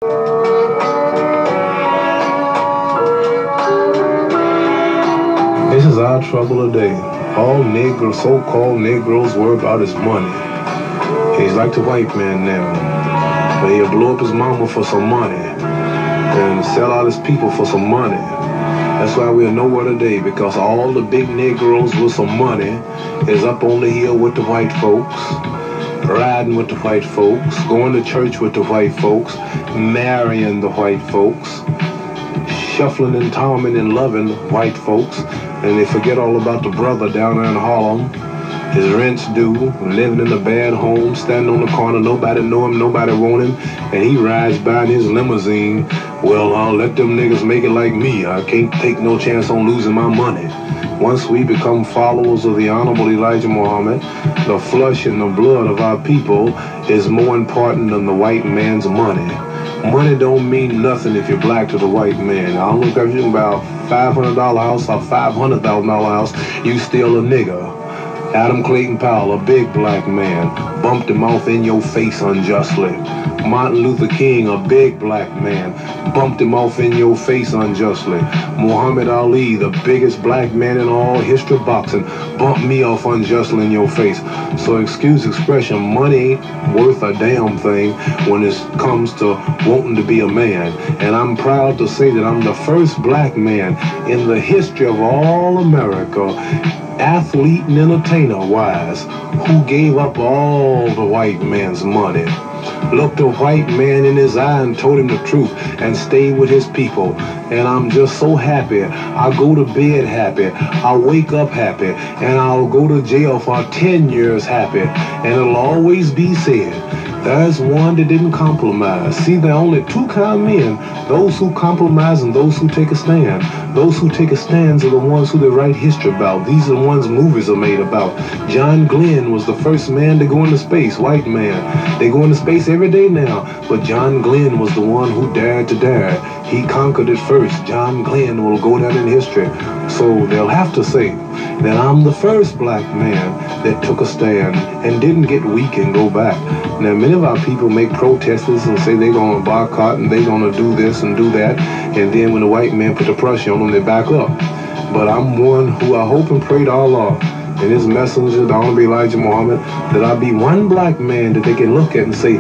This is our trouble today. All Negroes, so-called Negroes, worry about his money. He's like the white man now. But he'll blow up his mama for some money and sell out his people for some money. That's why we're nowhere today, because all the big Negroes with some money is up on the hill with the white folks, riding with the white folks, going to church with the white folks, marrying the white folks, shuffling and tomming and loving white folks, and they forget all about the brother down there in Harlem. His rent's due, living in a bad home, standing on the corner, nobody know him, nobody want him, and he rides by in his limousine. Well, I'll let them niggas make it like me. I can't take no chance on losing my money. Once we become followers of the Honorable Elijah Muhammad, the flesh and the blood of our people is more important than the white man's money. Money don't mean nothing if you're black to the white man. I don't look at you about $500 house or $500,000 house, you still a nigga. Adam Clayton Powell, a big black man, bumped him off in your face unjustly. Martin Luther King, a big black man, bumped him off in your face unjustly. Muhammad Ali, the biggest black man in all history of boxing, bumped me off unjustly in your face. So excuse expression, money ain't worth a damn thing when it comes to wanting to be a man. And I'm proud to say that I'm the first black man in the history of all America, athlete and entertainer-wise, who gave up all the white man's money, looked a white man in his eye and told him the truth, and stayed with his people. And I'm just so happy. I go to bed happy. I wake up happy. And I'll go to jail for 10 years happy. And it'll always be said, there's one that didn't compromise. See, there are only two kind of men, those who compromise and those who take a stand. Those who take a stand are the ones who they write history about. These are the ones movies are made about. John Glenn was the first man to go into space, white man. They go into space every day now, but John Glenn was the one who dared to dare. He conquered it first. John Glenn will go down in history. So they'll have to say that I'm the first black man that took a stand and didn't get weak and go back. Now, many of our people make protesters and say they're going to boycott and they're going to do this and do that, and then when the white man put the pressure on them, they back up. But I'm one who I hope and pray to Allah and his messenger, the Honorable Elijah Muhammad, that I be one black man that they can look at and say,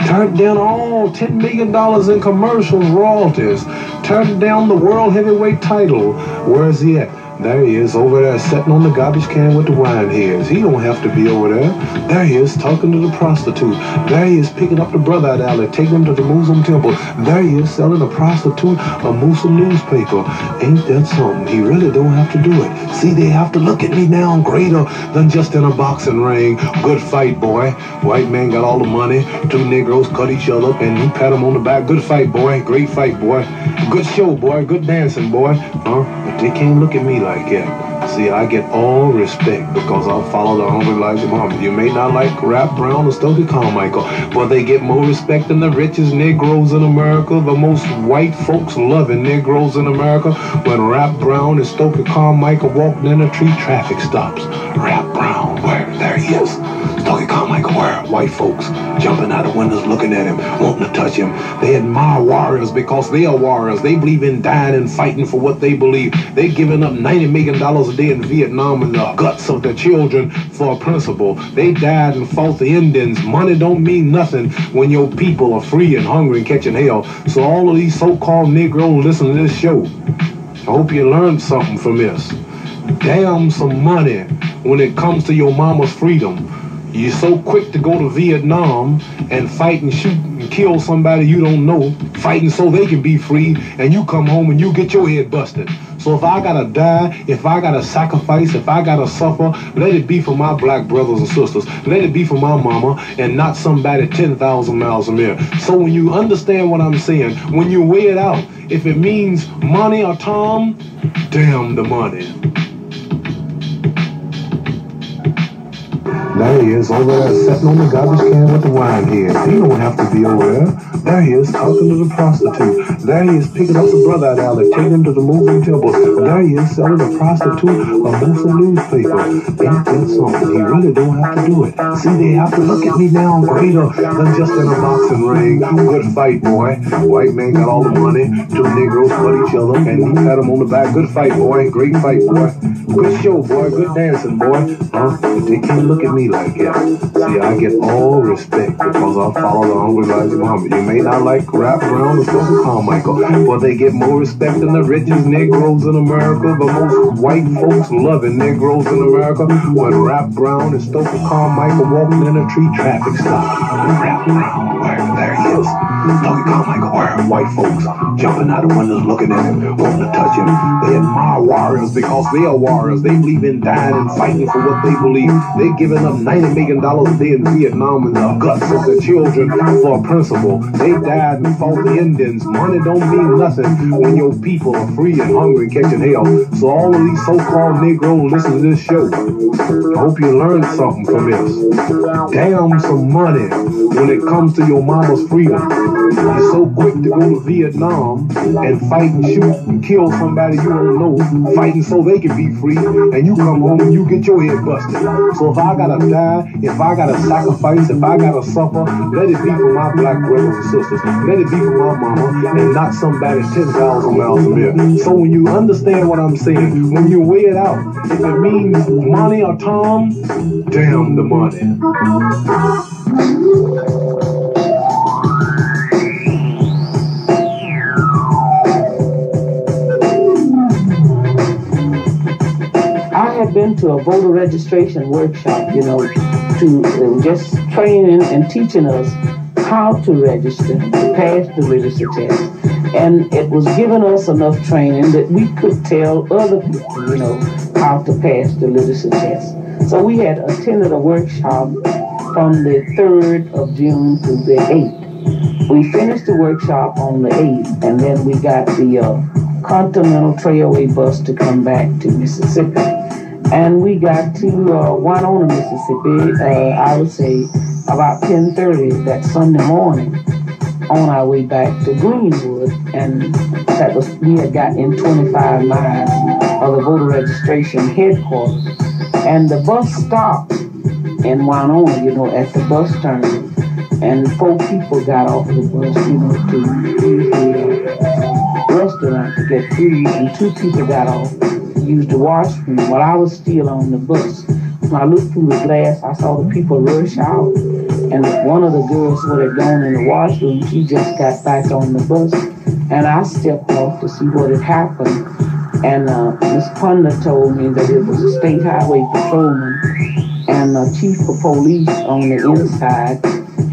turn down all $10 million in commercials, royalties, turn down the world heavyweight title. Where is he at? There he is, over there sitting on the garbage can with the wine heads. He don't have to be over there. There he is, talking to the prostitute. There he is, picking up the brother out alley, taking him to the Muslim temple. There he is, selling a prostitute a Muslim newspaper. Ain't that something? He really don't have to do it. See, they have to look at me now greater than just in a boxing ring. Good fight, boy. White man got all the money. Two Negroes cut each other up, and he pat him on the back. Good fight, boy. Great fight, boy. Good show, boy. Good dancing, boy. But they can't look at me like that. See, I get all respect because I follow the Honorable Elijah Muhammad. You may not like Rap Brown or Stokely Carmichael, but they get more respect than the richest Negroes in America, the most white folks loving Negroes in America. When Rap Brown and Stokely Carmichael walked in a tree, traffic stops. Rap Brown, where? There he is. Stokely Carmichael, where? White folks jumping out of windows looking at him, wanting to touch him. They admire warriors because they are warriors. They believe in dying and fighting for what they believe. They're giving up $90 million a day in Vietnam and the guts of their children for a principle. They died and fought the Indians. Money don't mean nothing when your people are free and hungry and catching hell. So all of these so-called Negroes listen to this show. I hope you learned something from this. Damn some money when it comes to your mama's freedom. You're so quick to go to Vietnam and fight and shoot and kill somebody you don't know, fighting so they can be free, and you come home and you get your head busted. So if I gotta die, if I gotta sacrifice, if I gotta suffer, let it be for my black brothers and sisters. Let it be for my mama and not somebody 10,000 miles from here. So when you understand what I'm saying, when you weigh it out, if it means money or Tom, damn the money. There he is, over there sitting on the garbage can with the wine head. He don't have to be over there. There he is talking to the prostitute. There he is picking up the brother at alley, taking him to the moving temple. There he is selling the prostitute a Musa newspaper. Ain't that something? He really don't have to do it. See, they have to look at me now greater than just in a boxing ring. Good fight, boy. White man got all the money. Two Negroes fought each other, and he pat him on the back. Good fight, boy. Great fight, boy. Good show, boy. Good dancing, boy. But they can't look at me like that. See, I get all respect because I follow the Hungry Elijah Muhammad. You may not like Rap Brown or Stokely Carmichael, but they get more respect than the richest Negroes in America. The most white folks loving Negroes in America. When Rap Brown and Stokely Carmichael walking in a tree traffic stop. Rap Brown, there he is. Stokely Carmichael, where white folks jumping out the windows looking at him, wanting to touch him. They admire warriors because they are warriors. They believe in dying and fighting for what they believe. They're giving up $90 million a day in Vietnam and the guts of their children for a principle. They died and fought the Indians. Money don't mean nothing when your people are free and hungry and catching hell. So all of these so-called Negroes listen to this show. I hope you learned something from this. Damn some money when it comes to your mama's freedom. You're so quick to go to Vietnam and fight and shoot and kill somebody you don't know, fighting so they can be free, and you come home and you get your head busted. So if I gotta die, if I gotta sacrifice, if I gotta suffer, let it be for my black brothers and sisters. Let it be for my mama and not somebody 10,000 miles from here. So when you understand what I'm saying, when you weigh it out, if it means money or Tom, damn the money. I had been to a voter registration workshop, to just training and teaching us how to register, to pass the literacy test. And it was giving us enough training that we could tell other people, how to pass the literacy test. So we had attended a workshop from the 3rd of June to the 8th. We finished the workshop on the 8th, and then we got the Continental Trailway bus to come back to Mississippi. And we got to Winona, Mississippi, I would say about 10:30 that Sunday morning on our way back to Greenwood. And we had gotten in 25 miles of the voter registration headquarters. And the bus stopped in Winona, at the bus terminal. And 4 people got off of the bus, to use the restaurant to get food, and 2 people got off to use the washroom while I was still on the bus. When I looked through the glass, I saw the people rush out, and one of the girls who had gone in the washroom, she just got back on the bus, and I stepped off to see what had happened. And Miss Punda told me that it was a state highway patrolman and a chief of police on the inside,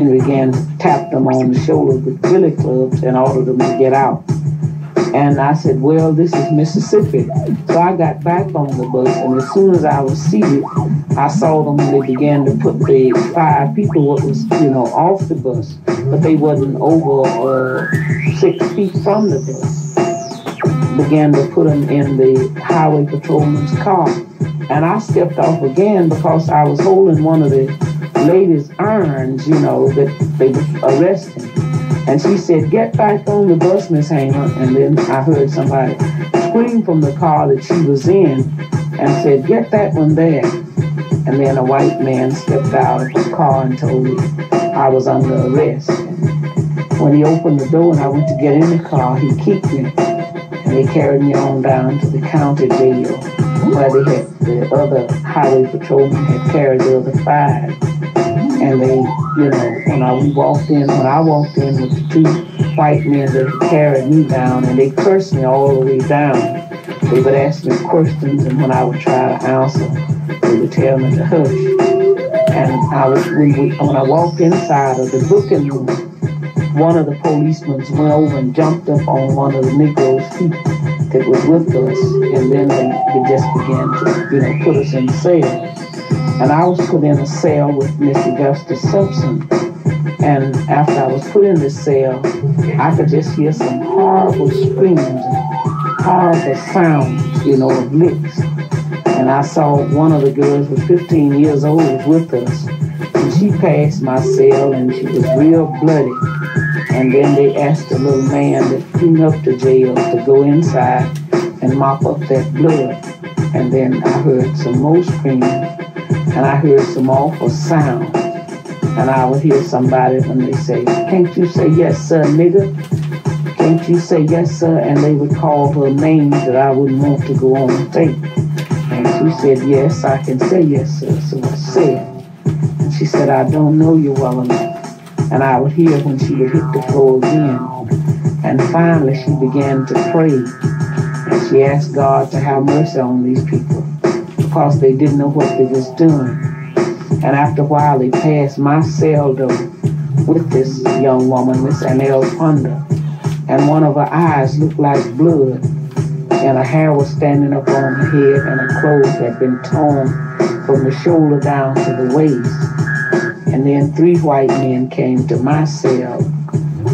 and began to tap them on the shoulder with billy clubs and ordered them to get out. And I said, well, this is Mississippi. So I got back on the bus, and as soon as I was seated, I saw them and they began to put the 5 people what was, off the bus, but they wasn't over 6 feet from the bus. Began to put them in the highway patrolman's car. And I stepped off again because I was holding one of the ladies' irons, that they were arresting. And she said, get back on the bus, Miss Hamer. And then I heard somebody scream from the car that she was in and said, get that one there. And then a white man stepped out of the car and told me I was under arrest. And when he opened the door and I went to get in the car, he kicked me. And they carried me on down to the county jail where the other highway patrolman had carried the other 5. And they, when I walked in with the 2 white men that carried me down, and they cursed me all the way down. They would ask me questions, and when I would try to answer, they would tell me to hush. And when I walked inside of the booking room, one of the policemen went over and jumped up on one of the Negroes' feet that was with us, and then they just began to, put us in cell. And I was put in a cell with Miss Augusta Simpson. And after I was put in the cell, I could just hear some horrible screams and horrible sounds, of licks. And I saw one of the girls was 15 years old was with us. And she passed my cell, and she was real bloody. And then they asked the little man that cleaned up the jail to go inside and mop up that blood. And then I heard some more screaming, and I heard some awful sound. And I would hear somebody when they say, "Can't you say yes, sir, nigger? Can't you say yes, sir?" And they would call her names that I wouldn't want to go on tape. And she said, "Yes, I can say yes, sir." So I said. And she said, "I don't know you well enough." And I would hear when she would hit the floor again. And finally she began to pray. And she asked God to have mercy on these people because they didn't know what they was doing. And after a while they passed my cell door with this young woman, Miss Annelle Ponder. And one of her eyes looked like blood. And her hair was standing up on her head, and her clothes had been torn from the shoulder down to the waist. And then 3 white men came to my cell,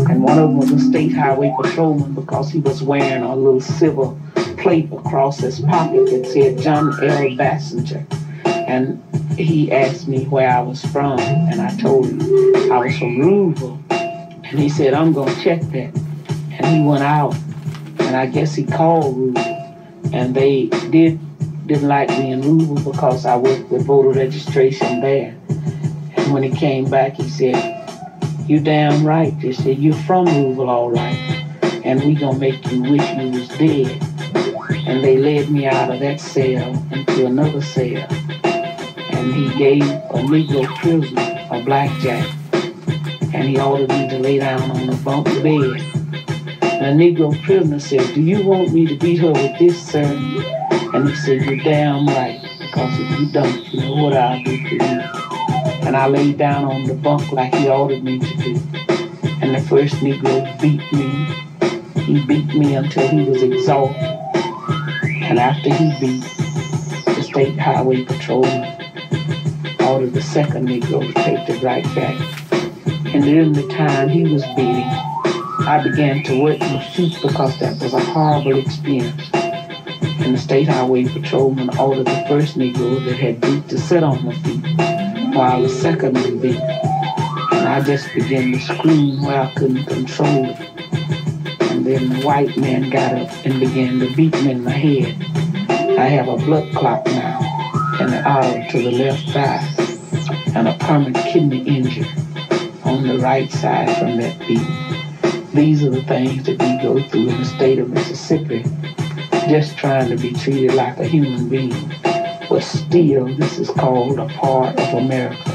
and one of them was a state highway patrolman because he was wearing a little silver plate across his pocket that said John L. Bassinger. And he asked me where I was from, and I told him I was from Louisville. And he said, "I'm going to check that." And he went out, and I guess he called Louisville, and they didn't like me in Louisville because I worked with voter registration there. And when he came back, he said, "You damn right." They said, "You're from Louisville, all right, and we gonna make you wish you was dead." And they led me out of that cell into another cell, and he gave a Negro prisoner a blackjack, and he ordered me to lay down on a bunk bed. And the Negro prisoner said, "Do you want me to beat her with this, sir?" And he said, "You're damn right, because if you don't, you know what I'll do for you." And I laid down on the bunk like he ordered me to do. And the first Negro beat me. He beat me until he was exhausted. And after he beat, the state highway patrolman ordered the second Negro to take the blackjack. And during the time he was beating, I began to work my feet because that was a horrible experience. And the state highway patrolman ordered the first Negro that had beat to sit on my feet while the second one beat. And I just began to scream where I couldn't control it. And then the white man got up and began to beat me in my head. I have a blood clot now in the artery to the left thigh and a permanent kidney injury on the right side from that beating. These are the things that we go through in the state of Mississippi, just trying to be treated like a human being. But still, this is called a part of America.